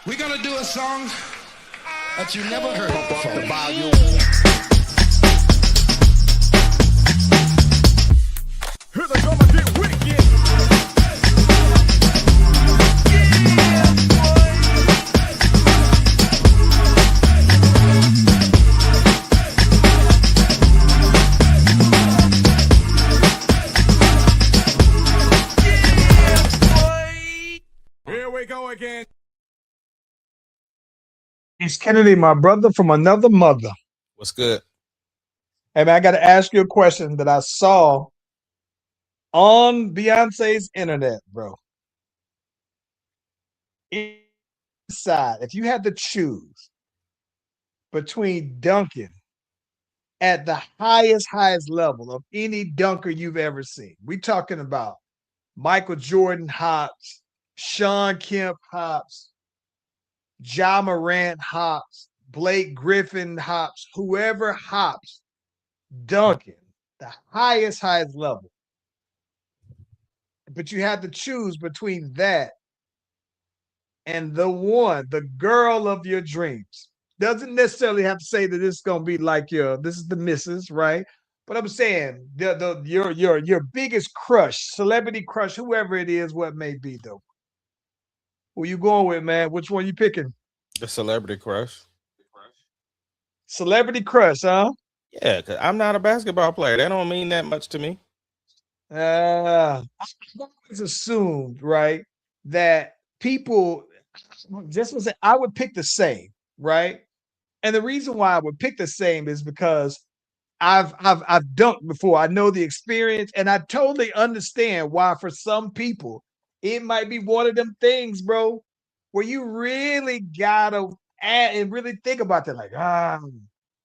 We're gonna do a song that you never heard before. The volume. Here they come and get wicked. Here we go again. It's Kennedy, my brother from another mother. What's good? Hey man, I got to ask you a question that I saw on Beyonce's internet, bro. Inside, if you had to choose between dunking at the highest level of any dunker you've ever seen, we talking about Michael Jordan hops, Sean Kemp hops, Ja Morant hops, Blake Griffin hops, whoever hops, dunking, the highest level. But you had to choose between that and the girl of your dreams. Doesn't necessarily have to say that it's gonna be like this is the missus, right? But I'm saying your biggest crush, celebrity crush, whoever it is, what may be though. Who you going with, man? Which one you picking? The celebrity crush. Celebrity crush, huh? Yeah, because I'm not a basketball player. That don't mean that much to me. I've always assumed, right, that people just was I would pick the same, right? And the reason why I would pick the same is because I've dunked before. I know the experience, and I totally understand why for some people it might be one of them things, bro, where you really gotta add and really think about that, like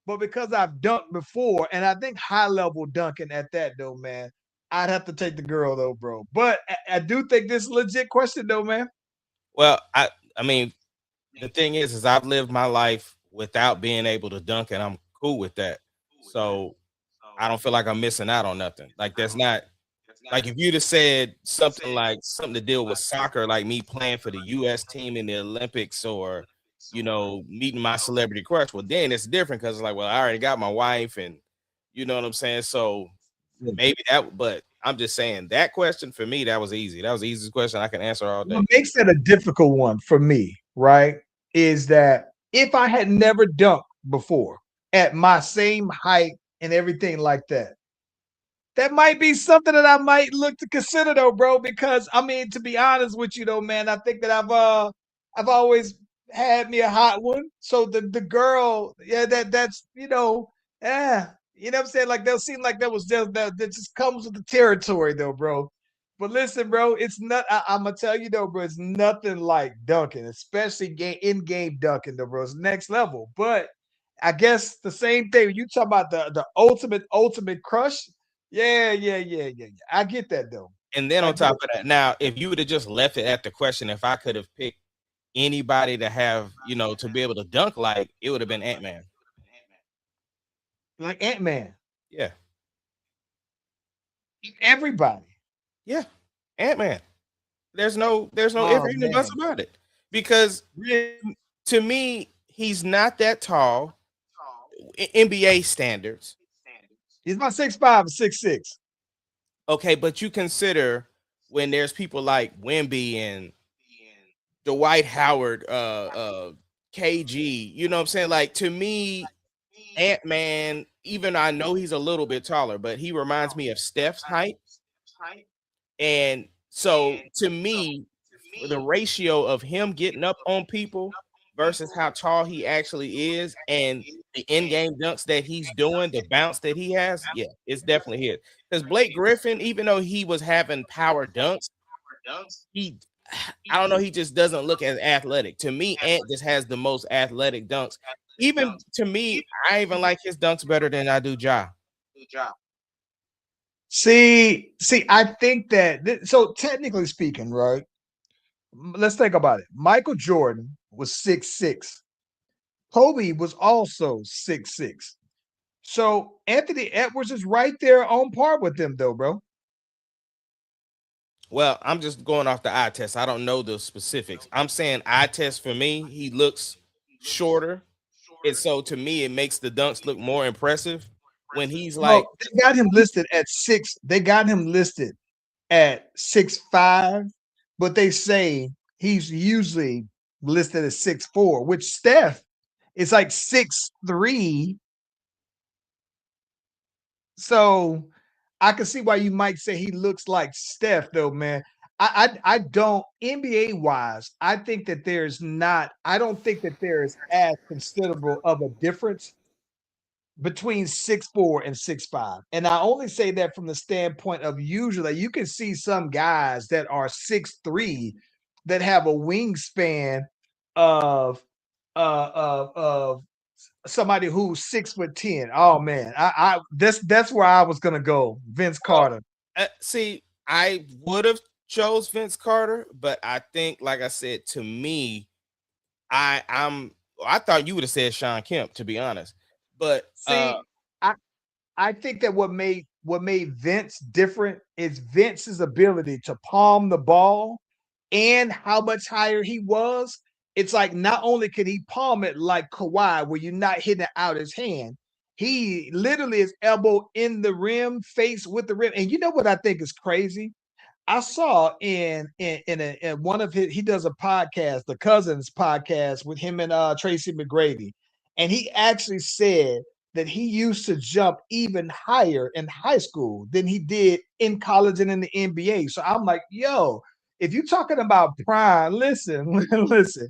But because I've dunked before, and I think high level dunking at that though, man, I'd have to take the girl though, bro. But I do think this is a legit question though, man. Well, I mean, the thing is I've lived my life without being able to dunk, and I'm cool with that. So I don't feel like I'm missing out on nothing. Like that's not like if you'd have said something to deal with soccer, like me playing for the US team in the Olympics or meeting my celebrity crush. Well, then it's different because it's like, well, I already got my wife, and you know what I'm saying. So maybe that, but I'm just saying that question for me, that was easy. That was the easiest question I can answer all day. What makes it a difficult one for me, right, is that if I had never dunked before at my same height and everything like that, that might be something that I might look to consider though, bro. Because I mean, to be honest with you though, man, I think that I've always had me a hot one. So the girl, yeah, that's you know what I'm saying? Like they'll seem like that was that just comes with the territory though, bro. But listen, bro, it's not. I'm gonna tell you though, bro. It's nothing like dunking, especially in-game dunking, though, bro. It's next level. But I guess the same thing. When you talk about the ultimate crush. Yeah. I get that though. And then I on get top it. of that, now if you would have just left it at the question, if I could have picked anybody to have, to be able to dunk like, it would have been Ant-Man. Like Ant-Man. Yeah. Everybody. Yeah. Ant-Man. There's no Oh ifs, even buts man. about it. Because Really? to me, he's not that tall. NBA standards. He's about 6'5" or 6'6". Okay, but you consider when there's people like Wemby and Dwight Howard, KG, you know what I'm saying? Like to me, Ant-Man, even I know he's a little bit taller, but he reminds me of Steph's height. And so to me, the ratio of him getting up on people versus how tall he actually is and the in-game dunks that he's doing, the bounce that he has, yeah, it's definitely his. Because Blake Griffin, even though he was having power dunks, he I don't know, he just doesn't look as athletic. To me, Ant just has the most athletic dunks. Even to me, I even like his dunks better than I do Ja. See, I think that so technically speaking, right? Let's think about it. Michael Jordan was 6'6". Kobe was also 6'6". So Anthony Edwards is right there on par with them, though, bro. Well, I'm just going off the eye test. I don't know the specifics. I'm saying eye test for me, he looks shorter. And so to me, it makes the dunks look more impressive when he's like, Well, they got him listed at 6. They got him listed at 6'5", but they say he's usually listed at 6'4", which Steph is like 6'3". So I can see why you might say he looks like Steph, though, man. I don't NBA wise. I think that there's not. I don't think that there is as considerable of a difference between 6'4" and 6'5". And I only say that from the standpoint of usually you can see some guys that are 6'3" that have a wingspan of of somebody who's 6'10". Oh man, I that's where I was gonna go. Vince well, Carter. see, I would have chose Vince Carter, but I think, like I said, to me, I thought you would have said Sean Kemp, to be honest. But See, I I think that what made Vince different is Vince's ability to palm the ball and how much higher he was. It's like not only can he palm it like Kawhi, where you're not hitting it out his hand, he literally is elbow in the rim, face with the rim. And you know what I think is crazy? I saw in one of his, he does a podcast, the Cousins podcast with him and Tracy McGrady, and he actually said that he used to jump even higher in high school than he did in college and in the NBA. So I'm like, yo, if you're talking about prime, listen, listen.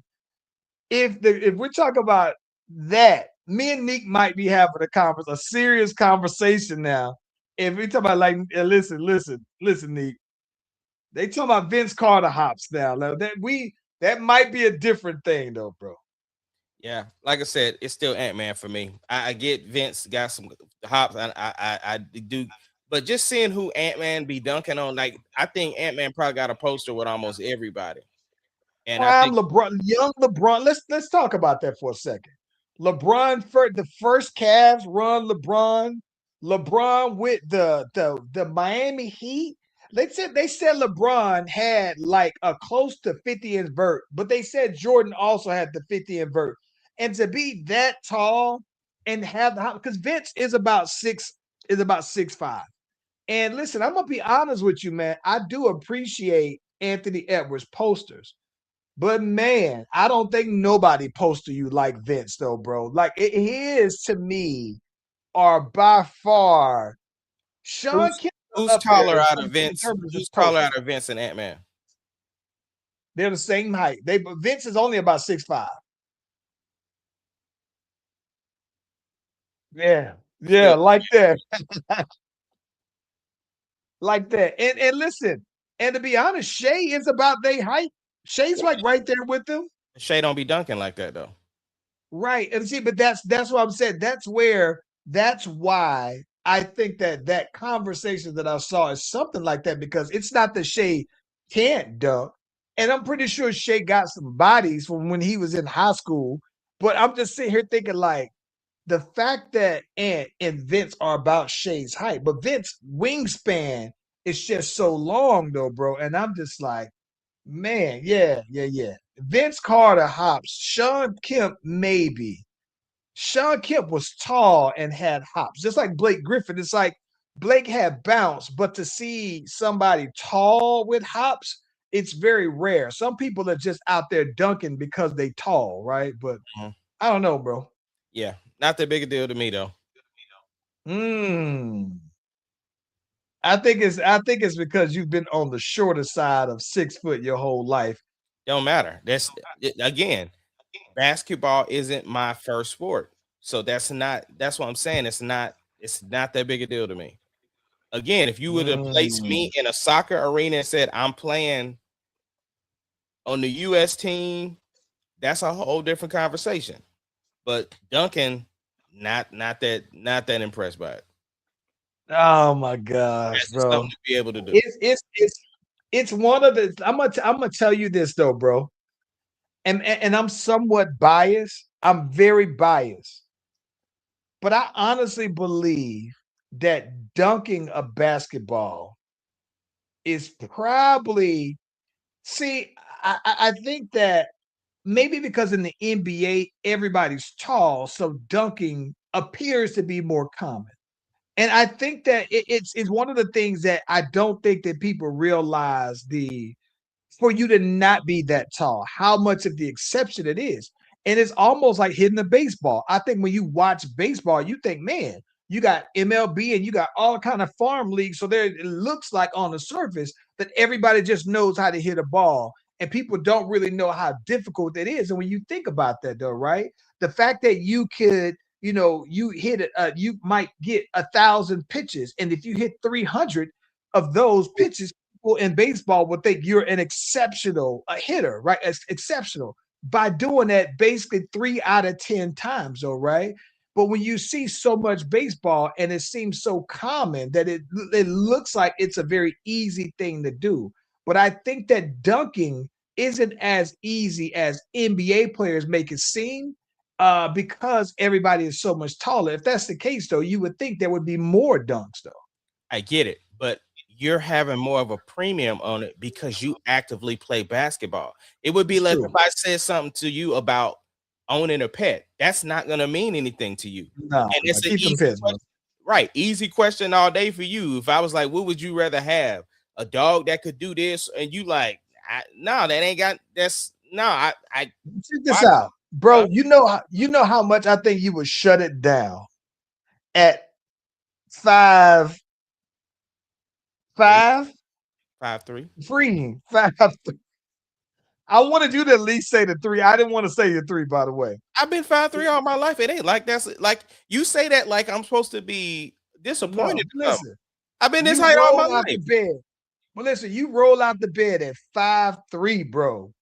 If we're talking about that, me and Nick might be having a serious conversation now. If we talk about like, listen, Nick. They talking about Vince Carter hops now. Now that might be a different thing though, bro. yeah, like I said, it's still Ant Man for me. I get Vince got some hops. I do, but just seeing who Ant Man be dunking on, like I think Ant Man probably got a poster with almost everybody, and I Prime think LeBron, young LeBron. Let's talk about that for a second. LeBron for the first Cavs run. LeBron with the Miami Heat. They said LeBron had like a close to 50 invert, but they said Jordan also had the 50 invert. And to be that tall and have the because Vince is about 6'5". And listen, I'm gonna be honest with you, man. I do appreciate Anthony Edwards posters. But man, I don't think nobody poster you like Vince, though, bro. Like his to me are by far Sean who's Kemp who's up there taller in out of terms, in Vince? terms of his Who's taller poster. out of Vince and Ant Man? They're the same height. Vince is only about 6'5". Yeah, yeah, Still, like that, like that. And listen, and to be honest, Shea is about their height. Shay's like right there with them. Shea don't be dunking like that though. Right. And see, but that's what I'm saying. That's why I think that that conversation that I saw is something like that because it's not that Shay can't dunk. And I'm pretty sure Shay got some bodies from when he was in high school. But I'm just sitting here thinking like the fact that Ant and Vince are about Shay's height, but Vince wingspan is just so long though, bro. And I'm just like, man, yeah. Vince Carter hops. Sean Kemp, maybe. Sean Kemp was tall and had hops, just like Blake Griffin. It's like Blake had bounce, but to see somebody tall with hops, it's very rare. Some people are just out there dunking because they tall, right? But Mhm. I don't know, bro. Yeah, not that big a deal to me though. Mm. I think it's because you've been on the shorter side of 6 foot your whole life. Don't matter. Again, basketball isn't my first sport, so that's what I'm saying. It's not that big a deal to me. Again, if you would have placed me Mm. in a soccer arena and said I'm playing on the U.S. team, that's a whole different conversation. But Duncan, not that impressed by it. Oh my gosh, That's just bro. something to be able to do. It's one of the I'm gonna tell you this though, bro. And I'm somewhat biased. I'm very biased. But I honestly believe that dunking a basketball is probably see. I think that maybe because in the NBA everybody's tall, so dunking appears to be more common. And I think that it's one of the things that I don't think that people realize the for you to not be that tall, how much of the exception it is. And it's almost like hitting the baseball. I think when you watch baseball, you think, man, you got MLB and you got all kind of farm leagues. So there it looks like on the surface that everybody just knows how to hit a ball. And people don't really know how difficult it is. And when you think about that, though, right? The fact that you could, you hit it, you might get 1,000 pitches. And if you hit 300 of those pitches, people in baseball would think you're an exceptional hitter, right? Exceptional by doing that basically 3 out of 10 times, though, right? But when you see so much baseball and it seems so common that it looks like it's a very easy thing to do. But I think that dunking isn't as easy as NBA players make it seem because everybody is so much taller. If that's the case, though, you would think there would be more dunks, though. I get it, but you're having more of a premium on it because you actively play basketball. It would be It's like true. if I said something to you about owning a pet. That's not gonna mean anything to you. No, And it's an keep them easy pets, bro. question, right? Easy question all day for you. If I was like, what would you rather have? A dog that could do this, and you like, no, that ain't got that's no, I Check this why, out, bro. huh? You know how much I think you would shut it down at five, Three, five, 5'3". free, five. I wanted you to at least say the three. I didn't want to say the three, by the way. I've been 5'3" all my life. It ain't like that's like you say that like I'm supposed to be disappointed No, or something. listen. I've been this You height all my roll out the life. bed. Well, listen. You roll out the bed at 5'3", bro.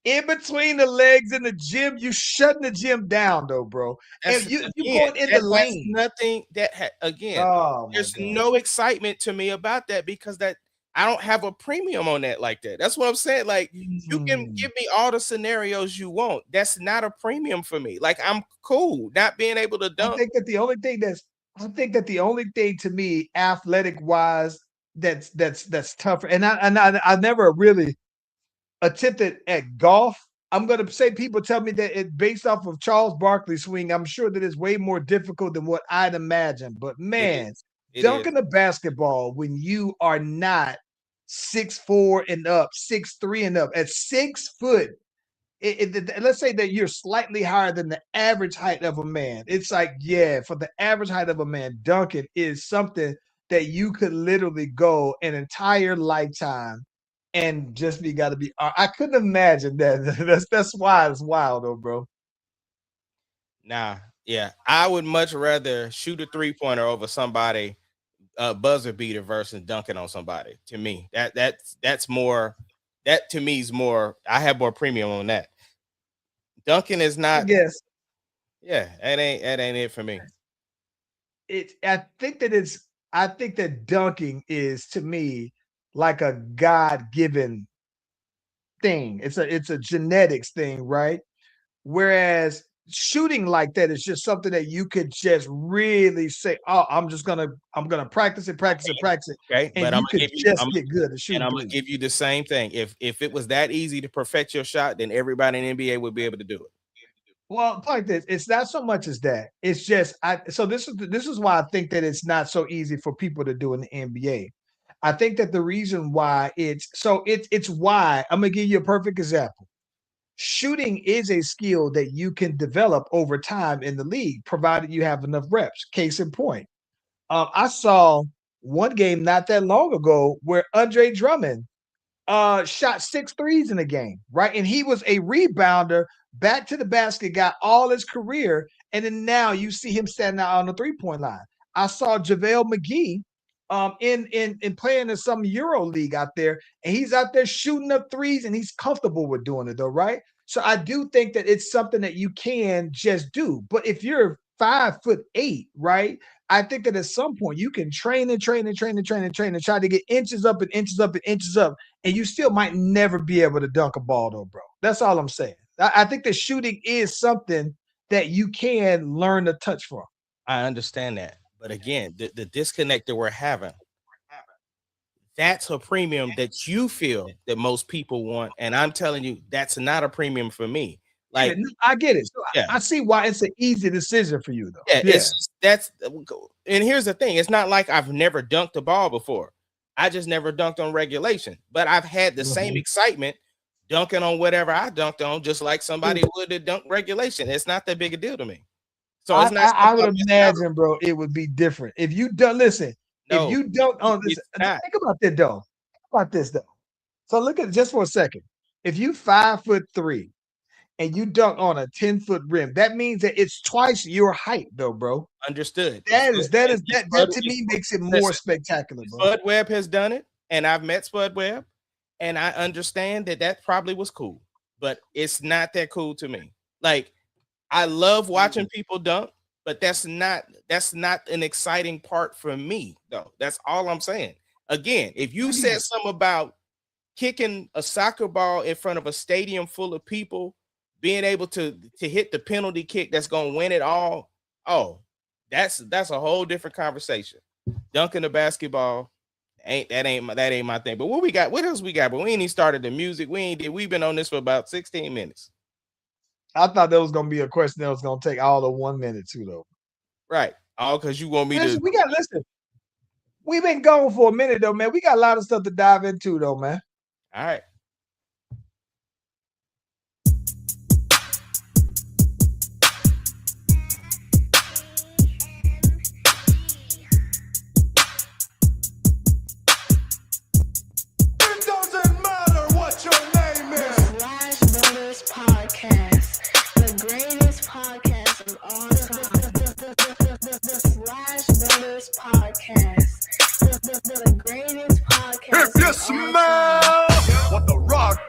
In between the legs in the gym, you shutting the gym down, though, bro. And That's you again, going in the that's lane. nothing that again, Oh my there's god. no excitement to me about that because that I don't have a premium on that like that. That's what I'm saying. Like you can Mm. give me all the scenarios you want. That's not a premium for me. Like I'm cool not being able to I dunk. think that the only thing that's I think that the only thing to me, athletic wise, that's tougher. And I never really attempted at golf. I'm gonna say people tell me that it based off of Charles Barkley's swing. I'm sure that it's way more difficult than what I'd imagine. But It man, is. It is. dunking a basketball when you are not 6'4" and up, 6'3" and up, at 6 foot, let's say that you're slightly higher than the average height of a man. It's like, yeah, for the average height of a man, dunking is something that you could literally go an entire lifetime and just be got to be. I couldn't imagine that. That's why it's wild, though, bro. Nah, yeah. I would much rather shoot a 3-pointer over somebody buzzer beater versus dunking on somebody. To me, that's more. That to me is more. I have more premium on that. Dunking is I not. guess Yeah, that ain't it for me. it. I think that it's. I think that dunking is to me like a God given thing. It's a genetics thing, right? Whereas shooting like that is just something that you could just really say, "Oh, I'm gonna practice it, practice it, practice it," Okay, and but you could just get good at I'm shooting gonna threes. give you the same thing. If it was that easy to perfect your shot, then everybody in the NBA would be able to do it. Well, like this, it's not so much as that. It's just I. So this is why I think that it's not so easy for people to do in the NBA. I think that the reason why it's why I'm gonna give you a perfect example. Shooting is a skill that you can develop over time in the league, provided you have enough reps. Case in point, I saw one game not that long ago where Andre Drummond shot 6 threes in a game, right? And he was a rebounder, back to the basket, got all his career, and then now you see him standing out on the 3-point line. I saw JaVale McGee in playing in some Euro league out there, and he's out there shooting up threes, and he's comfortable with doing it though, right? So I do think that it's something that you can just do. But if you're 5'8", right? I think that at some point you can train and train and train and train and train and try to get inches up and inches up and inches up, and you still might never be able to dunk a ball, though, bro. That's all I'm saying. I think that shooting is something that you can learn to touch from. I understand that, but again, the disconnect that we're having, That's a premium that you feel that most people want, and I'm telling you, that's not a premium for me. Yeah, Like, I get it. So yeah, I see why it's an easy decision for you, though. yeah, Yeah. it's that's and here's the thing, it's not like I've never dunked a ball before. I just never dunked on regulation, but I've had the same Mhm. excitement dunking on whatever I dunked on, just like somebody would have dunked regulation. It's not that big a deal to me. So it's not I something would I'm missing out on. imagine, bro, it would be different if you don't listen. If No, you don't on this, it's not. think about that though. Think about this though. So look at it just for a second. If you 5'3" and you dunk on a 10-foot rim, that means that it's twice your height, though, bro. Understood. That to me makes it more Listen, spectacular, bro. Spud Webb has done it, and I've met Spud Webb, and I understand that that probably was cool, but it's not that cool to me. Like, I love watching people dunk, but that's not an exciting part for me, though. That's all I'm saying. Again, if you said something about kicking a soccer ball in front of a stadium full of people, being able to hit the penalty kick that's gonna win it all, oh, that's a whole different conversation. Dunking the basketball ain't my thing. But what we got? What else we got? But we ain't even started the music. We've been on this for about 16 minutes. I thought that was gonna be a question that was gonna take all of 1 minute too, though. Right. All because you want me to. Listen, we got listen. We've been going for a minute though, man. We got a lot of stuff to dive into, though, man. All right. It doesn't matter what your name is. Slash Brothers Podcast, the greatest podcast of all time. The Slash Brothers Podcast, the greatest podcast If you of all time. smell what the rock.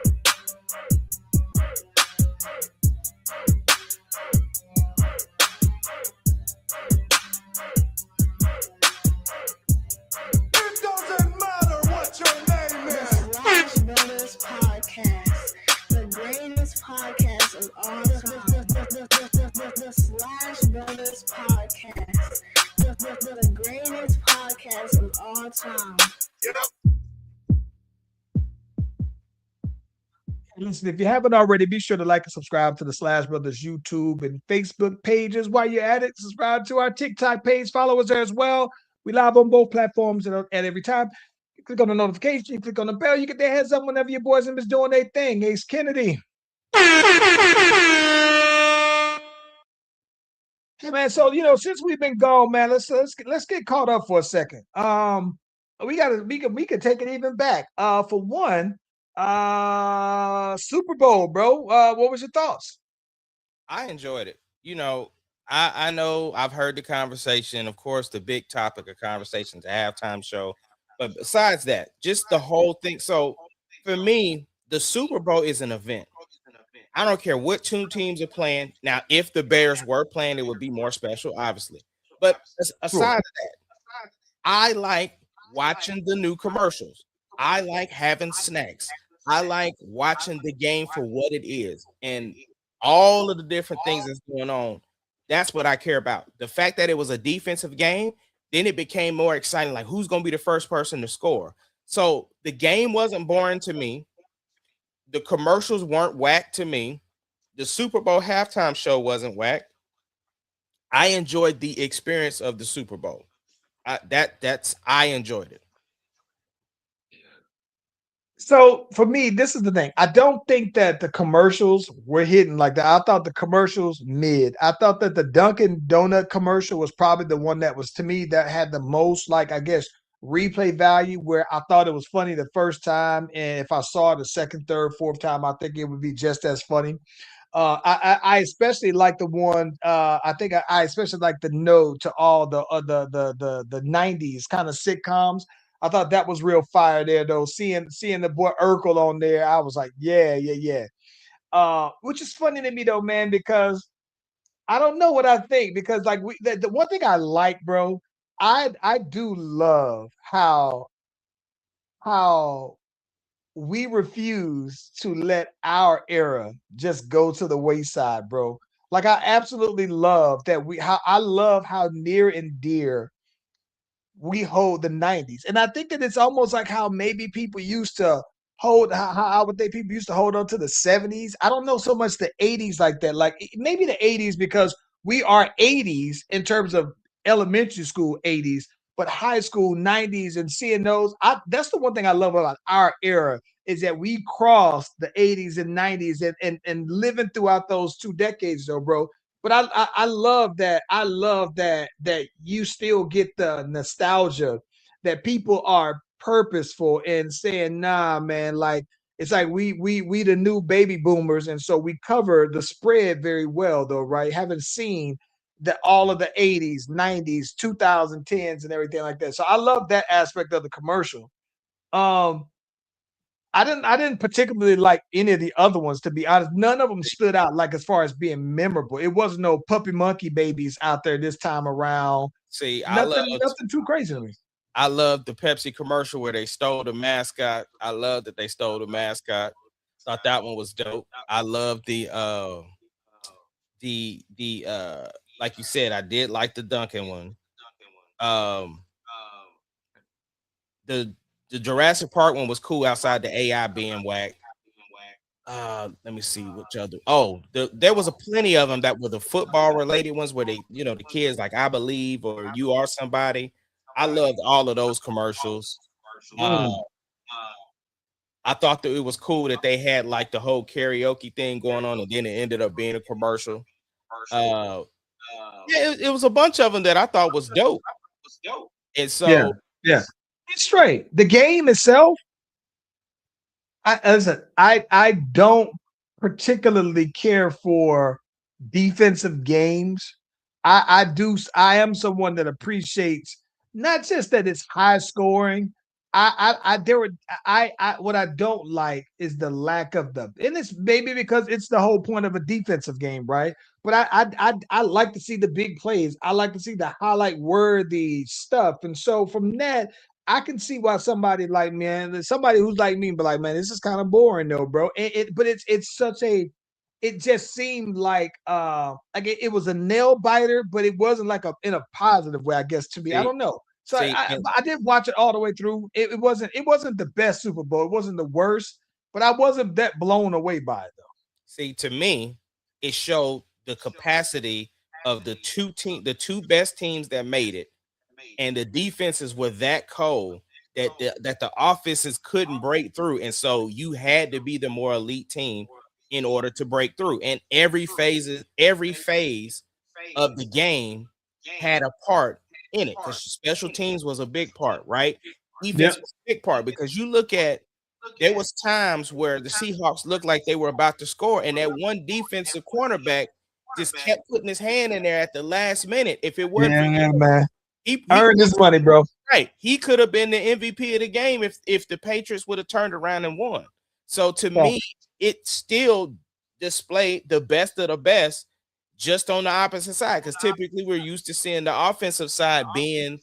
It doesn't matter what your name is. Slash Brothers Podcast, the greatest podcast of all time. The Slash Brothers Podcast, the greatest podcast of all time. Get up. Listen, if you haven't already, be sure to like and subscribe to the Slash Brothers YouTube and Facebook pages. While you're at it, subscribe to our TikTok page. Follow us there as well. We live on both platforms at every time. You click on the notification, you click on the bell, you get their heads up whenever your boys and Miss doing their thing. Ace Kennedy. Hey man, so since we've been gone, man, let's get caught up for a second. We could take it even back. For one, Super Bowl, bro. What was your thoughts? I enjoyed it. I know I've heard the conversation. Of course, the big topic of conversation is the halftime show. But besides that, just the whole thing. So for me, the Super Bowl is an event. I don't care what two teams are playing. Now, if the Bears were playing, it would be more special, obviously. But aside of that, I like watching the new commercials. I like having snacks. I like watching the game for what it is and all of the different things that's going on. That's what I care about. The fact that it was a defensive game, then it became more exciting. Like, who's going to be the first person to score? So the game wasn't boring to me. The commercials weren't whack to me. The Super Bowl halftime show wasn't whack. I enjoyed the experience of the Super Bowl. I enjoyed it. So for me, this is the thing. I don't think that the commercials were hitting like that. I thought the commercials mid. I thought that the Dunkin' Donut commercial was probably the one that was, to me, that had the most, like, I guess, replay value, where I thought it was funny the first time, and if I saw it the second, third, fourth time, I think it would be just as funny. I especially like the one. I think I especially like the no to all the '90s kind of sitcoms. I thought that was real fire there, though. Seeing the boy Urkel on there, I was like, yeah, yeah, yeah. Which is funny to me though, man, because I don't know what I think, because like the one thing I like, bro, I do love how we refuse to let our era just go to the wayside, bro. Like I absolutely love that I love how near and dear we hold the 90s. And I think that it's almost like how maybe people used to hold how I would think people used to hold on to the 70s. I don't know so much the 80s like that. Like maybe the 80s because we are 80s in terms of elementary school 80s, but high school 90s and seeing those. That's the one thing I love about our era is that we crossed the 80s and 90s and living throughout those 2 decades though, bro. But I love that. I love that you still get the nostalgia that people are purposeful in saying, nah, man, like it's like we the new baby boomers, and so we cover the spread very well, though, right? Having seen the all of the 80s, 90s, 2010s, and everything like that. So I love that aspect of the commercial. Um, I didn't particularly like any of the other ones, to be honest. None of them stood out like as far as being memorable. It wasn't no puppy monkey babies out there this time around. See, Nothing too crazy to me. I love the Pepsi commercial where they stole the mascot. I love that they stole the mascot. Thought that one was dope. I love the like you said, I did like the Duncan one. Um the the Jurassic Park one was cool outside the AI being whack. Let me see which other. Oh, there was a plenty of them that were the football related ones where they, the kids like I believe or you are somebody. I loved all of those commercials. Uh, Mm. I thought that it was cool that they had like the whole karaoke thing going on, and then it ended up being a commercial. Uh, yeah, it was a bunch of them that I thought was dope, and Yeah, so yeah. It's straight. The game itself, I don't particularly care for defensive games. I am someone that appreciates not just that it's high scoring. I there were I what I don't like is the lack of the, and it's maybe because it's the whole point of a defensive game, right? But I like to see the big plays. I like to see the highlight worthy stuff. And so from that, I can see why somebody like, man, somebody who's like me, but like, man, this is kind of boring though, bro. But it's such a, it just seemed like it was a nail biter, but it wasn't like a in a positive way, I guess, to me. I see, don't know. So see, and I did watch it all the way through. It wasn't the best Super Bowl. It wasn't the worst, but I wasn't that blown away by it though. see, to me, it showed the capacity of the two best teams that made it, and the defenses were that cold that the offenses couldn't break through, and so you had to be the more elite team in order to break through. And every phase of the game had a part in it because special teams was a big part, right? Defense Yep. was a big part because you look at there was times where the Seahawks looked like they were about to score, and that one defensive cornerback just kept putting his hand in there at the last minute. If it wasn't for Yeah, him, man. he Earn this money, bro. right. He could have been the MVP of the game if the Patriots would have turned around and won. So to Yeah. me, it still displayed the best of the best just on the opposite side. Because typically we're used to seeing the offensive side being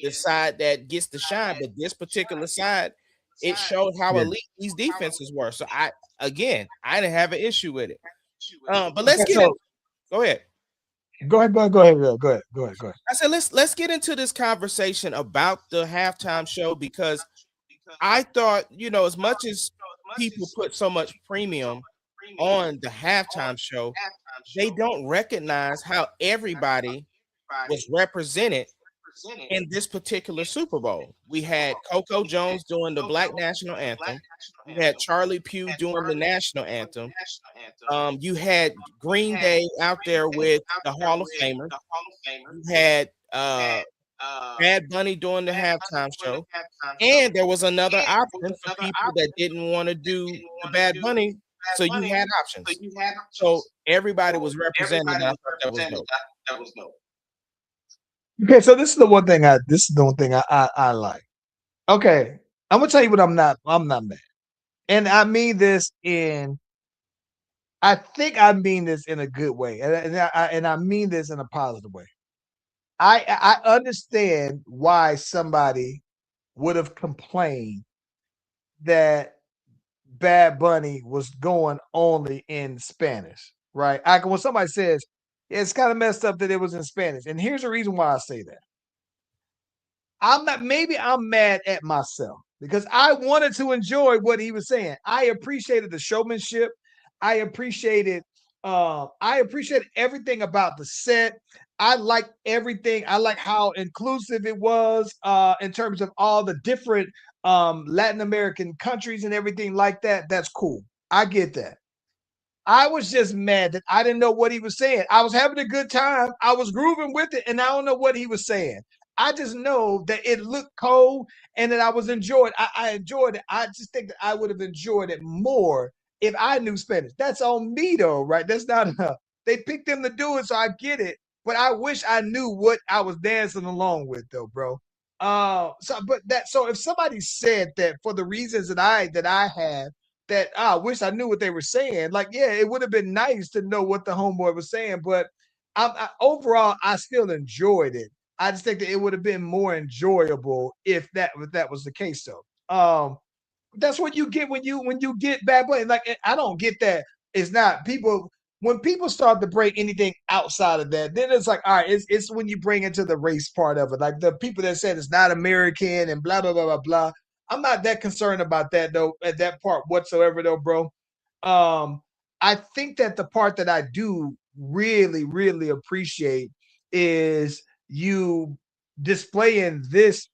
the side that gets the shine, but this particular side, it showed how Yeah. elite these defenses were. So I didn't have an issue with it. But let's Okay, get in. so Go ahead. go ahead. I said let's get into this conversation about the halftime show because I thought, as much as people put so much premium on the halftime show, they don't recognize how everybody was represented in this particular Super Bowl. We had Coco Jones doing the Black National Anthem. You had Charlie Pugh doing the national anthem. You had Green Day out there with the Hall of Famers. You had Bad Bunny doing the halftime show, and there was another option for people that didn't want to do the Bad Bunny. So you had options. So everybody was represented, and I thought that was dope. Okay, so this is the one thing I like. Okay, I'm gonna tell you what I'm not mad. And I think I mean this in a good way. And I mean this in a positive way. I understand why somebody would have complained that Bad Bunny was going only in Spanish, right? When somebody says, "Yeah, it's kind of messed up that it was in Spanish," and here's the reason why I say that. maybe I'm mad at myself because I wanted to enjoy what he was saying. I appreciated the showmanship. I appreciated everything about the set. I like everything. I like how inclusive it was in terms of all the different Latin American countries and everything like that. That's cool. I get that. I was just mad that I didn't know what he was saying. I was having a good time. I was grooving with it, and I don't know what he was saying. I just know that it looked cold and that I was enjoyed. I enjoyed it. I just think that I would have enjoyed it more if I knew Spanish. That's on me though, right? That's not they picked them to do it, so I get it. But I wish I knew what I was dancing along with though, bro. So if somebody said that for the reasons that I have that I wish I knew what they were saying. Like, yeah, it would have been nice to know what the homeboy was saying, but overall, I still enjoyed it. I just think that it would have been more enjoyable if that was the case, though. That's what you get when you get bad blood. Like I don't get that. It's not people when people start to break anything outside of that, then it's like, all right, it's when you bring into the race part of it. Like the people that said it's not American and blah blah blah blah blah. I'm not that concerned about that though, at that part whatsoever though, bro. I think that the part that I do really, really appreciate is you displaying this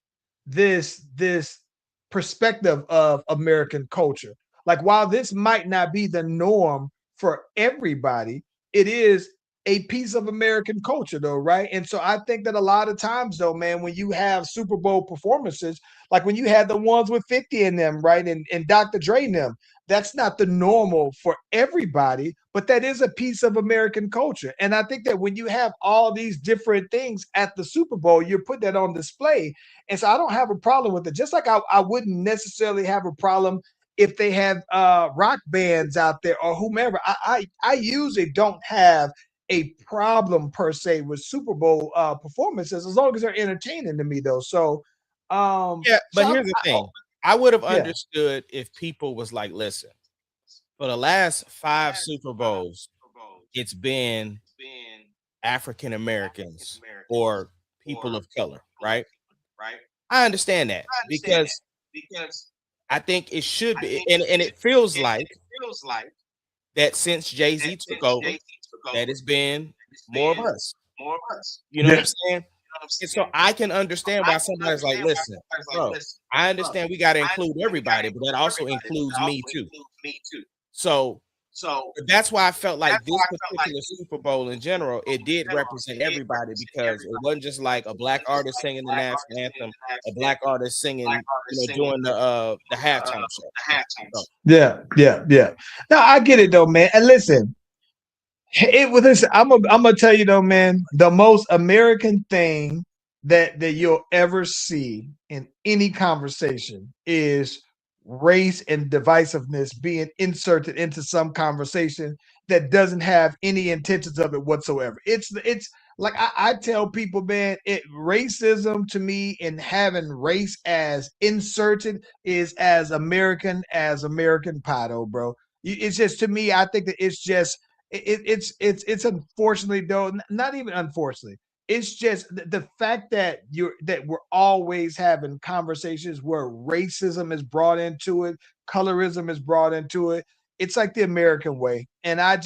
perspective of American culture. Like while this might not be the norm for everybody, it is a piece of American culture though, right? And so I think that a lot of times though, man, when you have Super Bowl performances, like when you had the ones with 50 in them, right? And Dr. Dre in them, that's not the normal for everybody, but that is a piece of American culture. And I think that when you have all these different things at the Super Bowl, you put that on display. And so I don't have a problem with it. Just like I wouldn't necessarily have a problem if they had rock bands out there or whomever. I usually don't have a problem per se with Super Bowl performances as long as they're entertaining to me though. So Yeah, so but here's the I thing. I would have yeah. understood if people was like, listen, for the last 5 Super Bowls, it's been African Americans or people of color, right? I understand that because I think it should be, and it feels like that since Jay-Z took over, that it's been more of us. You know what I'm Yeah. saying? And so I can understand why somebody's like, listen, bro, I understand we got to include everybody, but that also includes me too. So that's why I felt like this particular Super Bowl in general, it did represent everybody because it wasn't just like a black artist singing the national anthem, a black artist singing, doing the halftime show. So, Yeah, yeah, yeah. No, I get it though, man. And listen, it with this, I'm gonna tell you though, man, the most American thing that you'll ever see in any conversation is race and divisiveness being inserted into some conversation that doesn't have any intentions of it whatsoever. It's like I tell people, man, it racism to me and having race as inserted is as American pie, though, bro. It's just to me, I think that it's just it's unfortunately though, not even unfortunately. It's just the fact that we're always having conversations where racism is brought into it, colorism is brought into it. It's like the American way, and I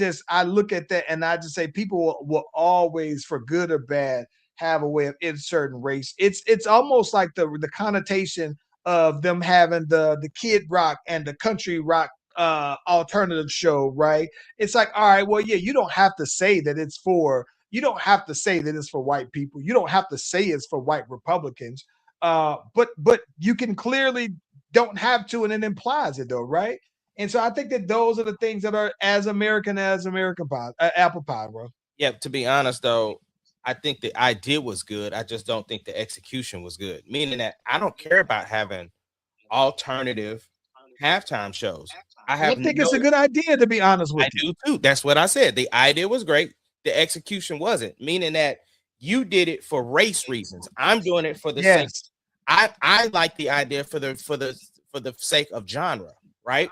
look at that and I just say people will always, for good or bad, have a way of inserting race. It's almost like the connotation of them having the kid rock and the country rock alternative show, right? It's like, all right, well, yeah, you don't have to say that it's for white people. You don't have to say it's for white Republicans. But you can clearly don't have to, and it implies it though, right? And so I think that those are the things that are as American pie, apple pie, bro. yeah, to be honest though, I think the idea was good. I just don't think the execution was good. Meaning that I don't care about having alternative halftime shows. I I have think it's a no good idea to be honest I with you. do too. That's what I said. The idea was great. The execution wasn't, meaning that you did it for race reasons. I'm doing it for the sake. Yes. I like the idea for the sake of genre, right?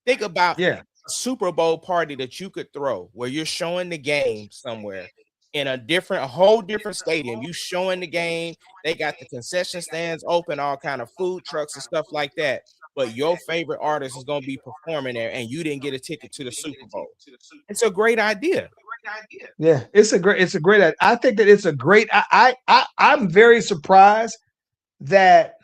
Think about Yeah. a Super Bowl party that you could throw where you're showing the game somewhere in a whole different stadium. You showing the game. They got the concession stands open, all kind of food trucks and stuff like that. But your favorite artist is going to be performing there, and you didn't get a ticket to the Super Bowl. It's a great idea. Yeah, it's a great. I think that it's a great. I'm very surprised that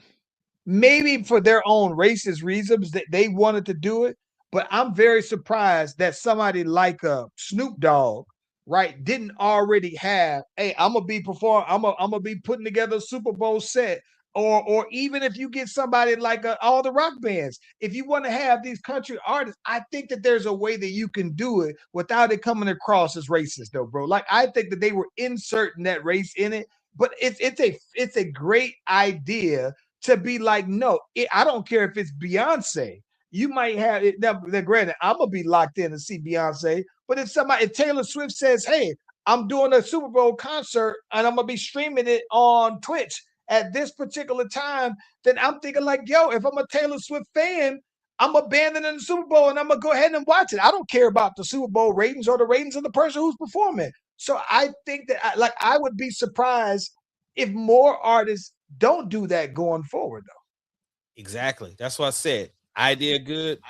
maybe for their own racist reasons that they wanted to do it. But I'm very surprised that somebody like Snoop Dogg, right, didn't already have, hey, I'm gonna be putting together a Super Bowl set. Or even if you get somebody like all the rock bands, if you want to have these country artists, I think that there's a way that you can do it without it coming across as racist, though, bro. Like I think that they were inserting that race in it, but it's a great idea to be like, no, I don't care if it's Beyonce. You might have it now. Granted, I'm gonna be locked in to see Beyonce, but if Taylor Swift says, "Hey, I'm doing a Super Bowl concert and I'm gonna be streaming it on Twitch at this particular time," then I'm thinking like, yo, if I'm a Taylor Swift fan, I'm abandoning the Super Bowl and I'm gonna go ahead and watch it. I don't care about the Super Bowl ratings or the ratings of the person who's performing. So I think that I would be surprised if more artists don't do that going forward, though. Exactly. That's what I said. Idea good.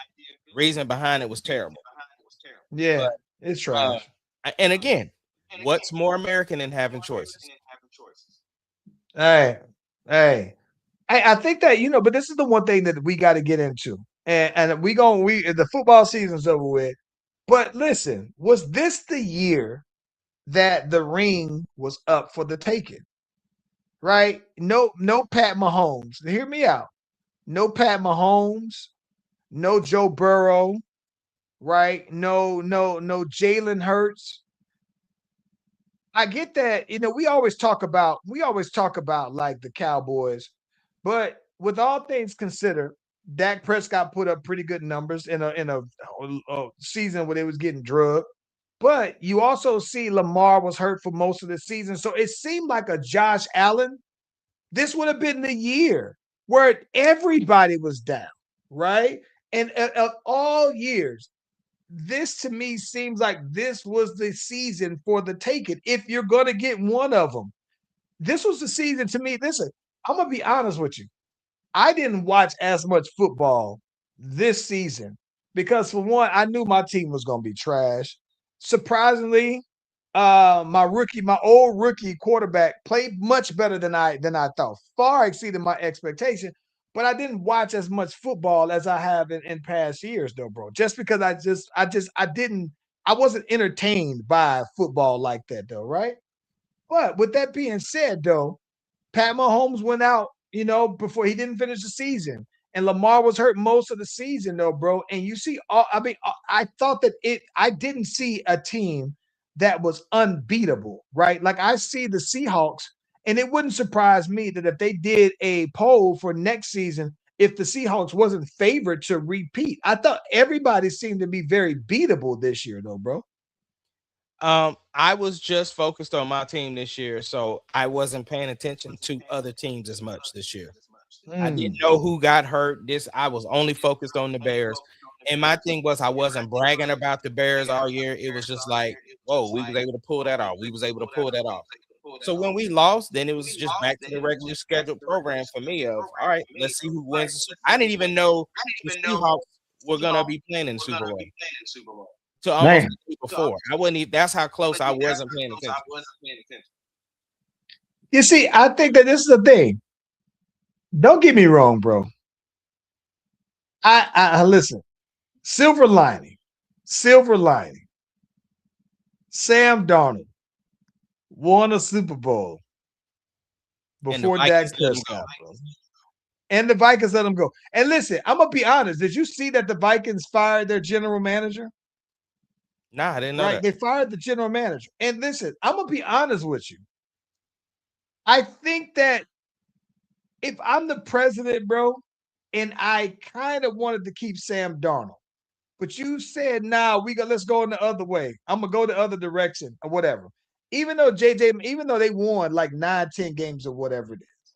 Reason behind it was terrible. Yeah, But it's trash. and again, what's more American than having choices? Hey, hey, I think that but this is the one thing that we got to get into, and we the football season's over with. But listen, was this the year that the ring was up for the taking? Right? No Pat Mahomes. Hear me out. No Pat Mahomes. No Joe Burrow. Right? No Jalen Hurts. I get that. We always talk about like the Cowboys, but with all things considered, Dak Prescott put up pretty good numbers in a season where they was getting drugged. But you also see Lamar was hurt for most of the season, so it seemed like a Josh Allen. This would have been the year where everybody was down, right? And of all years, this to me seems like this was the season for the taking. If you're going to get one of them, this was the season to me. Listen, I'm going to be honest with you. I didn't watch as much football this season because, for one, I knew my team was going to be trash. Surprisingly, my old rookie quarterback played much better than I thought, far exceeded my expectation. But I didn't watch as much football as I have in past years, though, bro. Just because I wasn't entertained by football like that, though, right? But with that being said, though, Pat Mahomes went out, before he didn't finish the season. And Lamar was hurt most of the season, though, bro. And you see, I thought that I didn't see a team that was unbeatable, right? Like I see the Seahawks, and it wouldn't surprise me that if they did a poll for next season, if the Seahawks wasn't favored to repeat. I thought everybody seemed to be very beatable this year, though, bro. I was just focused on my team this year, so I wasn't paying attention to other teams as much this year. I didn't know who got hurt. I was only focused on the Bears. And my thing was I wasn't bragging about the Bears all year. It was just like, whoa, we was able to pull that off. We was able to pull that off. So when we lost, then it was just back to the regular scheduled program for me of all right, let's see who wins. I didn't even know the Seahawks were gonna be playing in the Super Bowl. So almost the week before. I wouldn't even, that's how close I wasn't paying attention. You see, I think that this is the thing. Don't get me wrong, bro. I listen. Silver lining. Silver lining. Sam Darnold won a Super Bowl before Dak Prescott, bro. And the Vikings let him go. And listen, I'm gonna be honest. Did you see that the Vikings fired their general manager? Nah, I didn't know that. They fired the general manager. And listen, I'm gonna be honest with you. I think that if I'm the president, bro, and I kind of wanted to keep Sam Darnold, but you said, nah, let's go in the other way. I'm gonna go the other direction or whatever. Even though they won like 9, 10 games or whatever it is,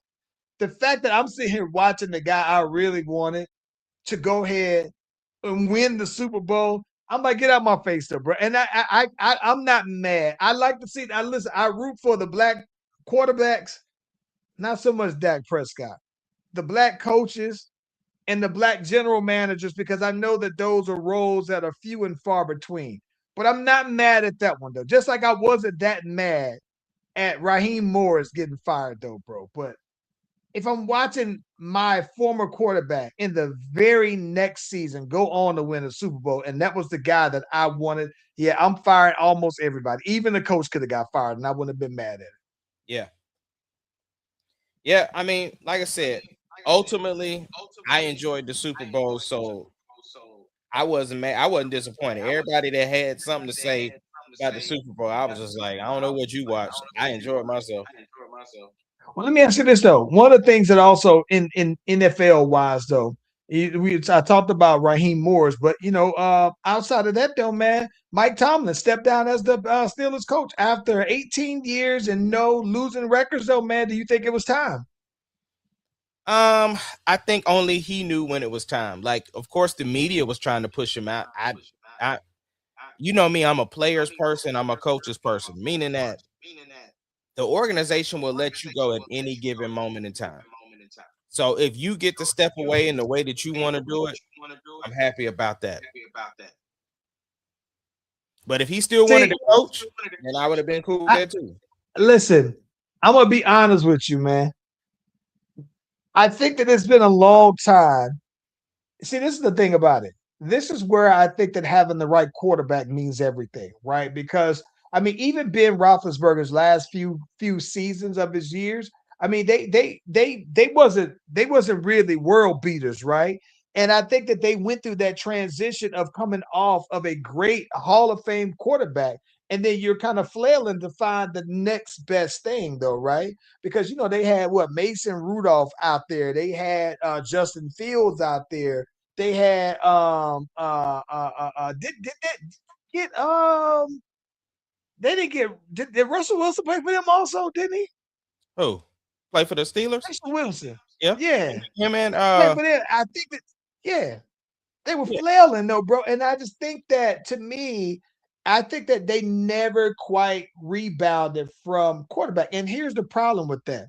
the fact that I'm sitting here watching the guy I really wanted to go ahead and win the Super Bowl, I'm like, get out my face, though, bro. And I'm not mad. I like to see. I listen. I root for the black quarterbacks, not so much Dak Prescott, the black coaches, and the black general managers, because I know that those are roles that are few and far between. But I'm not mad at that one though. Just like I wasn't that mad at Raheem Morris getting fired though, bro. But if I'm watching my former quarterback in the very next season go on to win a Super Bowl, and that was the guy that I wanted, yeah, I'm firing almost everybody. Even the coach could have got fired, and I wouldn't have been mad at it. Yeah. Yeah. I mean, like I said, ultimately, I enjoyed the Super Bowl, so I wasn't mad. I wasn't disappointed. Everybody that had something to say about the Super Bowl, I was just like, I don't know what you watched. I enjoyed myself. Well, let me ask you this though. One of the things that also in NFL wise though, I talked about Raheem Morris, but outside of that though, man, Mike Tomlin stepped down as the Steelers coach after 18 years and no losing records though, man. Do you think it was time? I think only he knew when it was time. Like, of course, the media was trying to push him out. I, you know me, I'm a player's person. I'm a coach's person, meaning that the organization will let you go at any given moment in time. So if you get to step away in the way that you want to do it, I'm happy about that. But if he still wanted See, to coach, then I would have been cool with that too. listen, I'm gonna be honest with you, man. I think that it's been a long time. See, this is the thing about it. This is where I think that having the right quarterback means everything, right? Because I mean, even Ben Roethlisberger's last few seasons of his years, I mean, they wasn't really world beaters, right? And I think that they went through that transition of coming off of a great Hall of Fame quarterback, and then you're kind of flailing to find the next best thing, though, right? Because they had what Mason Rudolph out there, they had Justin Fields out there, they had did that get they didn't get did Russell Wilson play for them also, didn't he? Oh, play for the Steelers? Russell Wilson. Yeah. Yeah. Him and Play for them. I think that yeah. They were flailing though, bro. And I just think that to me, I think that they never quite rebounded from quarterback. And here's the problem with that.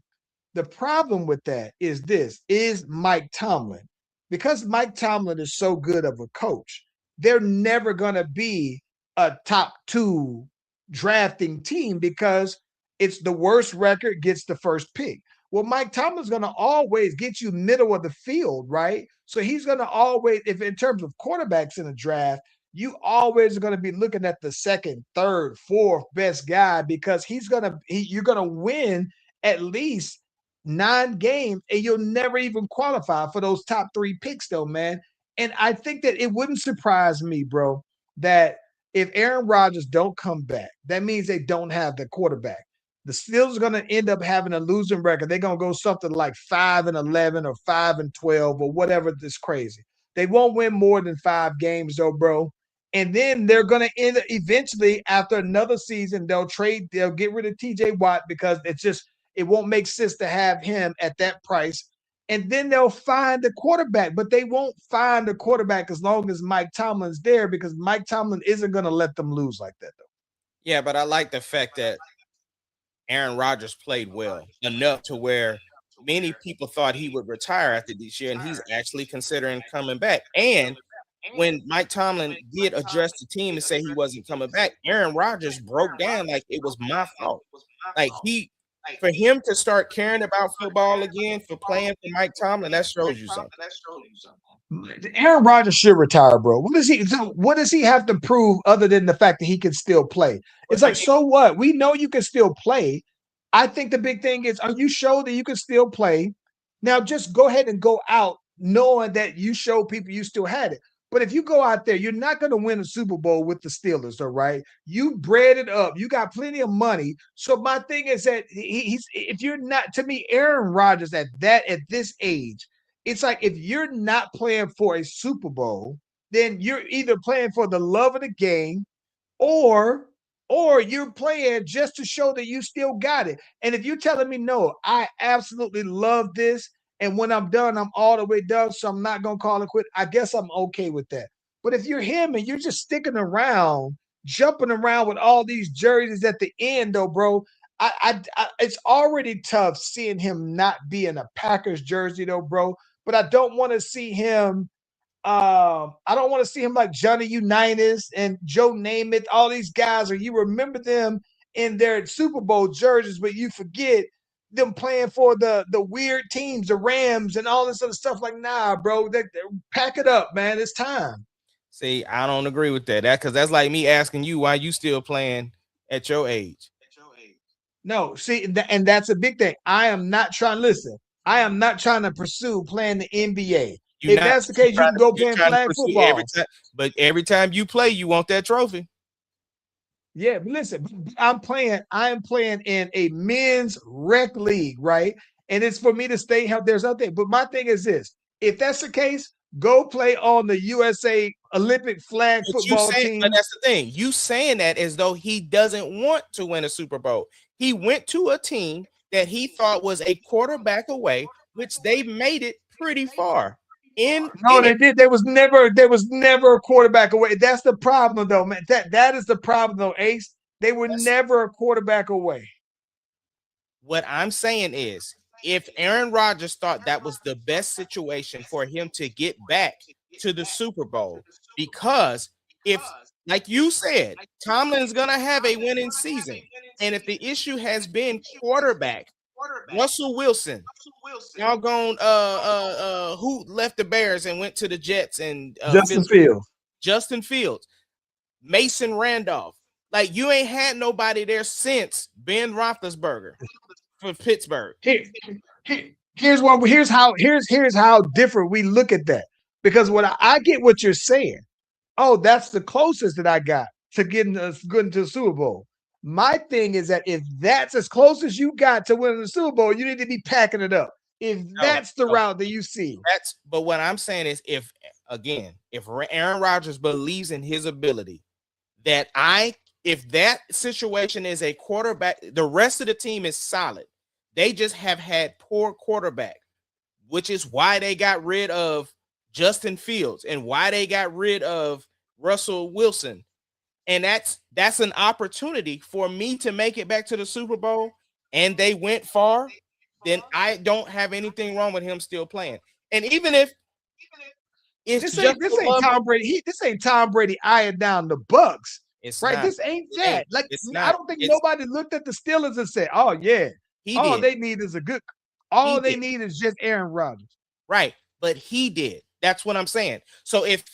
The problem with that is this is Mike Tomlin. Because Mike Tomlin is so good of a coach, they're never going to be a top two drafting team because it's the worst record gets the first pick. Well, Mike Tomlin's going to always get you middle of the field, right? So he's going to always, if in terms of quarterbacks in a draft, you always are going to be looking at the second, third, fourth best guy because you're going to win at least 9 games and you'll never even qualify for those top three picks, though, man. And I think that it wouldn't surprise me, bro, that if Aaron Rodgers don't come back, that means they don't have the quarterback. The Steelers are going to end up having a losing record. They're going to go something like 5-11 or 5-12 or whatever. This crazy. They won't win more than 5 games, though, bro. And then they're going to end eventually after another season. They'll get rid of TJ Watt because it won't make sense to have him at that price. And then they'll find the quarterback, but they won't find a quarterback as long as Mike Tomlin's there because Mike Tomlin isn't going to let them lose like that, though. Yeah, but I like the fact that Aaron Rodgers played well enough to where many people thought he would retire after this year, and he's actually considering coming back. And when Mike Tomlin did address the team and say he wasn't coming back, Aaron Rodgers broke down like it was my fault. Like for him to start caring about football again, for playing for Mike Tomlin, that shows you something. Aaron Rodgers should retire, bro. What does he have to prove other than the fact that he can still play? It's like, so what? We know you can still play. I think the big thing is, are you sure that you can still play? Now, just go ahead and go out knowing that you show people you still had it. But if you go out there, you're not going to win a Super Bowl with the Steelers, all right? You bred it up. You got plenty of money. So my thing is that if you're not, to me, Aaron Rodgers at this age, it's like if you're not playing for a Super Bowl, then you're either playing for the love of the game or you're playing just to show that you still got it. And if you're telling me, no, I absolutely love this, and when I'm done, I'm all the way done, so I'm not going to call it quit, I guess I'm okay with that. But if you're him and you're just sticking around, jumping around with all these jerseys at the end, though, bro, it's already tough seeing him not be in a Packers jersey, though, bro. But I don't want to see him. I don't want to see him like Johnny Unitas and Joe Namath, all these guys, or you remember them in their Super Bowl jerseys, but you forget them playing for the weird teams, the Rams, and all this other stuff. Like, nah, bro, pack it up, man. It's time. See, I don't agree with that. Because that's like me asking you why you still playing at your age. No, see, and that's a big thing. I am not trying to listen. I am not trying to pursue playing the NBA. If that's the case, you can go play flag football. Every time you play, you want that trophy. Yeah, but listen, I am playing in a men's rec league, right? And it's for me to stay healthy. There's other thing. But my thing is this: if that's the case, go play on the USA Olympic flag football team. But that's the thing. You saying that as though he doesn't want to win a Super Bowl. He went to a team that he thought was a quarterback away, which they made it pretty far. They did. There was never a quarterback away. That's the problem, though, man. That is the problem, though, Ace. They were never a quarterback away. What I'm saying is, if Aaron Rodgers thought that was the best situation for him to get back to the Super Bowl, because if, like you said, Tomlin's gonna have a winning season, and if the issue has been quarterback, Russell Wilson, y'all gone who left the Bears and went to the Jets, and Justin Fields, Mason Randolph. Like, you ain't had nobody there since Ben Roethlisberger for Pittsburgh. Here's how different we look at that. Because what I get what you're saying. Oh, that's the closest that I got to getting us good into the Super Bowl. My thing is that if that's as close as you got to winning the Super Bowl, you need to be packing it up. If that's the route that you see. But what I'm saying is, if Aaron Rodgers believes in his ability, if that situation is a quarterback, the rest of the team is solid. They just have had poor quarterback, which is why they got rid of Justin Fields and why they got rid of Russell Wilson. And that's an opportunity for me to make it back to the Super Bowl, and they went far, then I don't have anything wrong with him still playing. And even if this ain't Tom Brady, this ain't Tom Brady eyeing down the Bucks. It's right. Not. This ain't that. Like, I don't think nobody looked at the Steelers and said, "Oh yeah, they need is a good. All they need is just Aaron Rodgers." Right, but he did. That's what I'm saying. So if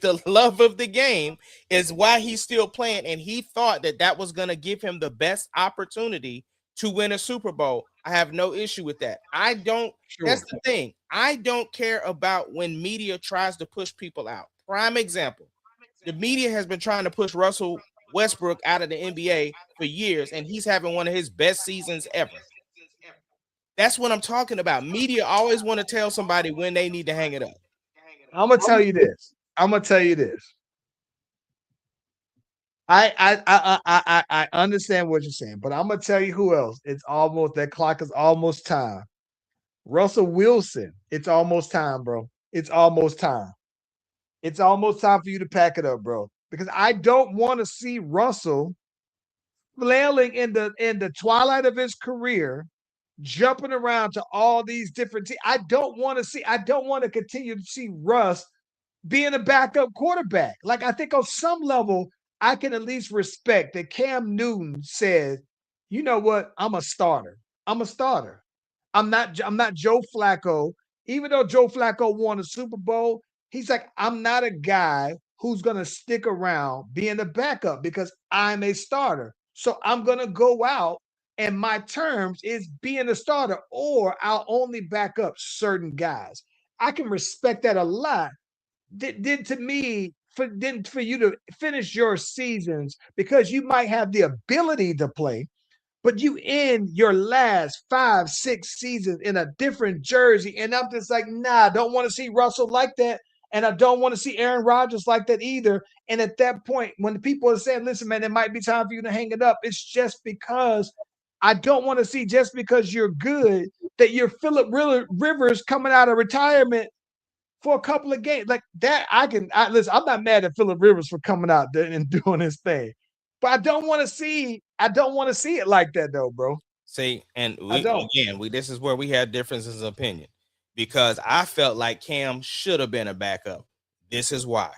the love of the game is why he's still playing, and he thought that was going to give him the best opportunity to win a Super Bowl, I have no issue with that. I don't. Sure. That's the thing. I don't care about when media tries to push people out. Prime example. The media has been trying to push Russell Westbrook out of the NBA for years, and he's having one of his best seasons ever. That's what I'm talking about. Media always want to tell somebody when they need to hang it up. I'm gonna tell you this. I understand what you're saying, but I'm gonna tell you who else. That clock is almost time. Russell Wilson. It's almost time, bro. It's almost time. It's almost time for you to pack it up, bro. Because I don't want to see Russell flailing in the twilight of his career, jumping around to all these different teams. I don't want to continue to see Russ being a backup quarterback. Like, I think on some level, I can at least respect that Cam Newton said, you know what? I'm a starter. I'm not Joe Flacco. Even though Joe Flacco won a Super Bowl, he's like, I'm not a guy who's going to stick around being a backup because I'm a starter. So I'm going to go out, and my terms is being a starter, or I'll only back up certain guys. I can respect that a lot. Then to me, for you to finish your seasons, because you might have the ability to play, but you end your last 5-6 seasons in a different jersey. And I'm just like, nah, I don't want to see Russell like that. And I don't want to see Aaron Rodgers like that either. And at that point, when the people are saying, listen, man, it might be time for you to hang it up, it's just because I don't want to see, just because you're good, that you're Phillip Rivers coming out of retirement for a couple of games like that. Listen. I'm not mad at Phillip Rivers for coming out there and doing his thing, but I don't want to see. I don't want to see it like that though, bro. See, and I don't. we this is where we had differences of opinion because I felt like Cam should have been a backup. This is why.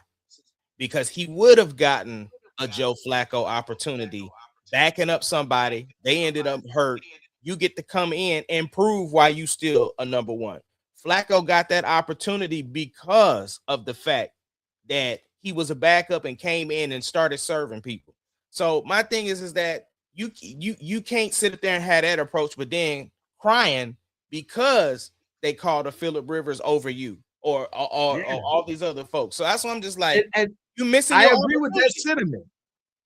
Because he would have gotten a Joe Flacco opportunity backing up somebody. They ended up hurt. You get to come in and prove why you still a number one. Flacco got that opportunity because of the fact that he was a backup and came in and started serving people. So my thing is that you can't sit there and have that approach, but then crying because they called a Phillip Rivers over you or all these other folks. So that's why I'm just like, And you missing I your agree with that opportunity. sentiment.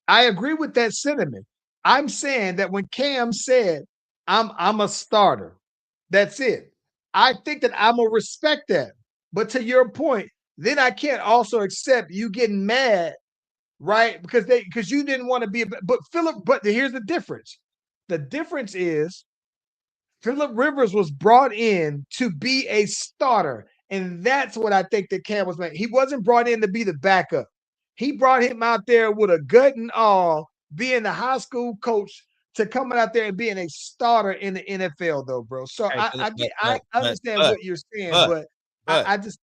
I agree with that sentiment. I'm saying that when Cam said, I'm a starter, that's it. I think that I'm gonna respect that. But to your point, then I can't also accept you getting mad, right? Because you didn't want to be but Philip, but here's the difference. The difference is Philip Rivers was brought in to be a starter. And that's what I think that Cam was making. He wasn't brought in to be the backup. He brought him out there with a gut and all, being the high school coach to coming out there and being a starter in the NFL, though, bro. So Okay, I understand what you're saying, but but but I just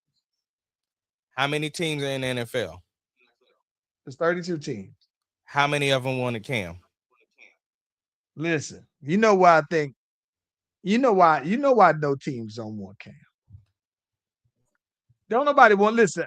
how many teams are in the NFL? it's 32 teams. How many of them wanted Cam? Listen, you know why I think you know why no teams don't want Cam. Don't nobody want listen.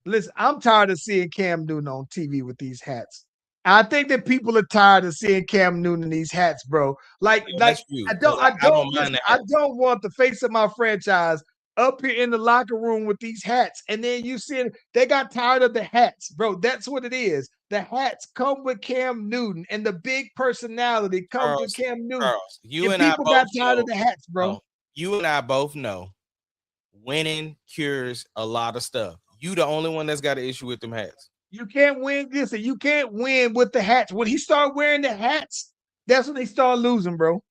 Listen, I'm tired of seeing Cam Newton on TV with these hats. I think that people are tired of seeing Cam Newton in these hats, bro. Well, that's you because I I don't don't mind listen. the I hat. don't want the face of my franchise up here in the locker room with these hats, and then you see they got tired of the hats, bro. That's what it is. The hats come with Cam Newton, and the big personality comes with Cam Newton, You and and I people got both tired of know. the hats, bro. No, you and I both know winning cures a lot of stuff. You the only one that's got an issue with them hats. You can't win. Listen, you can't win with the hats. When he started wearing the hats, that's when they started losing, bro.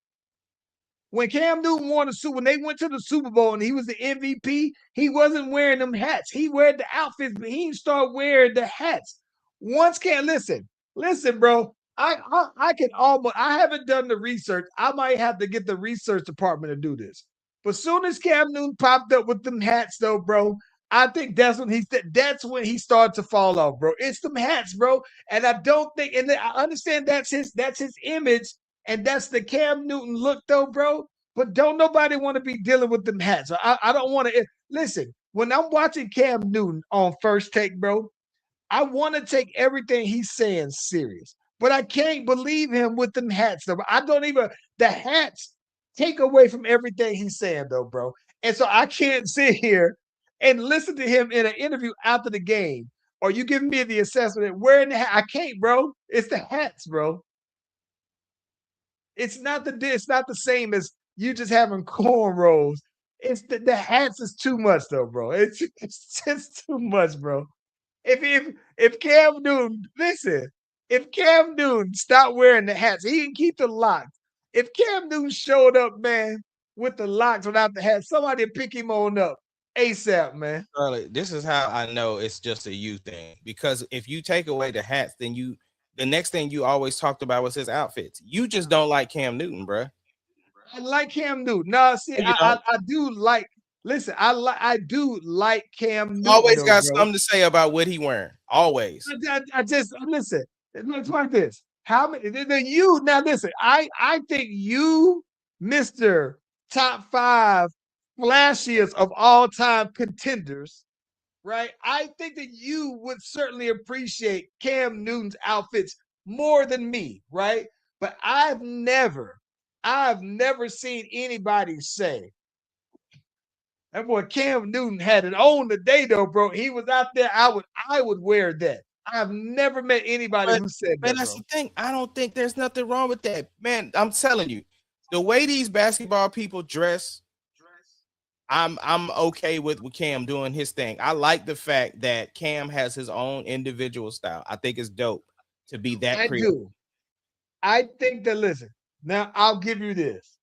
When Cam Newton won the Super, when they went to the Super Bowl and he was the MVP, he wasn't wearing them hats. He wear the outfits, but he didn't start wearing the hats. Once Cam, listen, bro. I can almost. I haven't done the research. I might have to get the research department to do this. But soon as Cam Newton popped up with them hats, though, bro, I think that's when he started to fall off, bro. It's them hats, bro. And I don't think, and I understand that's his image, and that's the Cam Newton look, though, bro. But don't nobody want to be dealing with them hats. I don't want to listen. When I'm watching Cam Newton on First Take, bro, I want to take everything he's saying serious, but I can't believe him with them hats, though. I don't even the hats take away from everything he's saying, though, bro. And so I can't sit here and listen to him in an interview after the game, or you giving me the assessment wearing the hat. I can't, bro. It's the hats, bro. It's not the same as you just having cornrows. It's the hats is too much, though, bro. It's just too much, bro. If Cam Newton, listen, if Cam Newton stopped wearing the hats, he can keep the locks. If Cam Newton showed up, man, with the locks without the hat, somebody pick him on up ASAP, man. Charlie, this is how I know it's just a you thing. Because if you take away the hats, then the next thing you always talked about was his outfits. You just don't like Cam Newton, bro. I like Cam Newton. No, see, No, you don't. I do like. Listen, I do like Cam Newton, Always though, got bro. something to say about what he wearing. Always. I just listen. It's like this. How many? You now listen. I think you, Mister Top Five flashiest of all time contenders, right? I think that you would certainly appreciate Cam Newton's outfits more than me, right? But I've never seen anybody say that boy Cam Newton had it on the day, though, bro. He was out there. I would wear that. I've never met anybody But who said man, that, that's bro. the thing. I don't think there's nothing wrong with that. Man, I'm telling you, the way these basketball people dress, I'm okay with Cam doing his thing. I like the fact that Cam has his own individual style. I think it's dope to be that I creative. do. I think that listen. Now I'll give you this.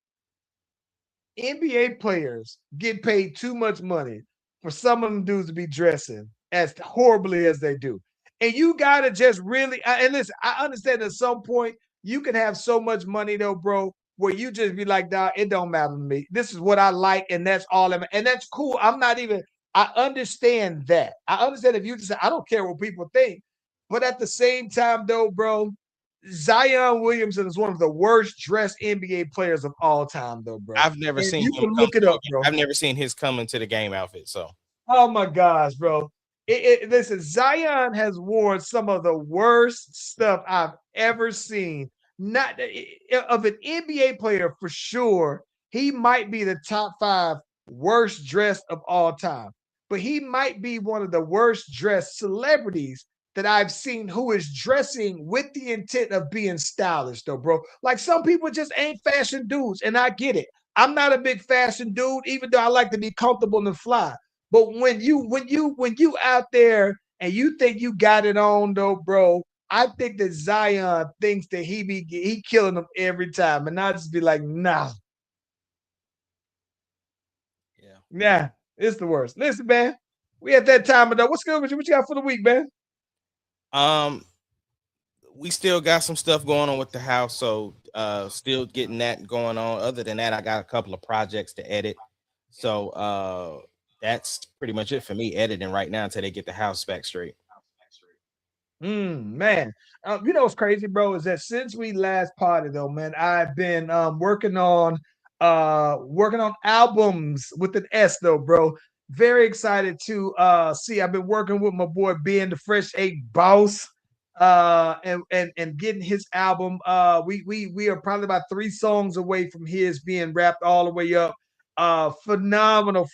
NBA players get paid too much money for some of them dudes to be dressing as horribly as they do. And you gotta just really and listen, I understand at some point you can have so much money though, bro, where you just be like, dog, it don't matter to me. This is what I like, and that's all and that's cool. I'm not even I understand that. I understand if you just say, I don't care what people think. But at the same time, though, bro, Zion Williamson is one of the worst dressed NBA players of all time, though, bro. I've never And seen you him can come look it to up, bro. I've never seen his coming to the game outfit. So Oh my gosh, bro. Listen, Zion has worn some of the worst stuff I've ever seen. Not of an NBA player for sure. He might be the top 5 worst dressed of all time, but he might be one of the worst dressed celebrities that I've seen who is dressing with the intent of being stylish, though, bro. Like some people just ain't fashion dudes, and I get it. I'm not a big fashion dude, even though I like to be comfortable and fly. But when you out there and you think you got it on though, bro, I think that Zion thinks that he killing them every time, and I just be like, nah, nah, it's the worst. Listen, man, we at that time of though. What's good with you? What you got for the week, man? We still got some stuff going on with the house, so still getting that going on. Other than that, I got a couple of projects to edit. So that's pretty much it for me editing right now until they get the house back straight. Man, you know what's crazy, bro, is that since we last potted though, man, I've been working on albums with an S though, bro. Very excited to see. I've been working with my boy Ben, the Fresh Eight Boss, and getting his album. We are probably about 3 songs away from his being wrapped all the way up. Phenomenal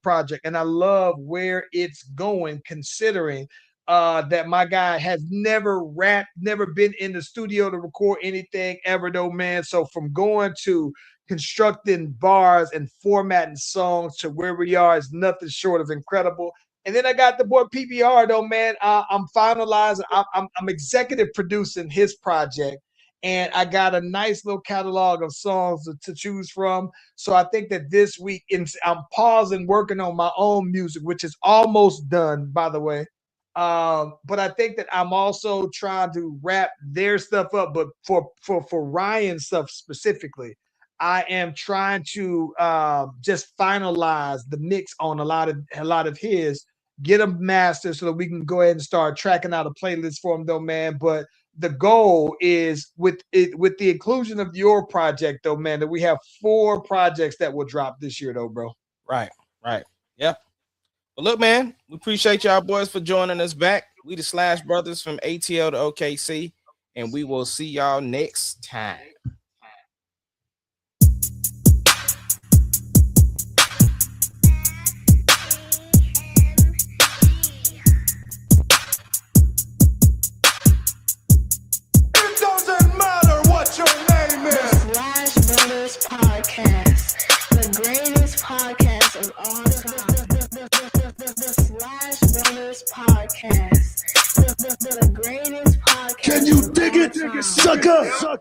project, and I love where it's going, considering that my guy has never rapped, never been in the studio to record anything ever, though, man. So from going to constructing bars and formatting songs to where we are is nothing short of incredible. And then I got the boy PBR, though, man. I'm finalizing. I'm executive producing his project, and I got a nice little catalog of songs to choose from. So I think that this week, I'm pausing working on my own music, which is almost done, by the way. But I think that I'm also trying to wrap their stuff up. But for Ryan's stuff specifically, I am trying to just finalize the mix on a lot of his, get them mastered so that we can go ahead and start tracking out a playlist for him, though, man. But the goal is with the inclusion of your project, though, man, that we have 4 projects that will drop this year, though, bro. Right. Yep. Well, look, man, we appreciate y'all boys for joining us back. We the Slash Brothers from ATL to OKC, and we will see y'all next time. It doesn't matter what your name The is. Slash Brothers Podcast, the greatest podcast of all time. The Slash Brothers Podcast, the greatest podcast. Can you of dig all it, time. sucker?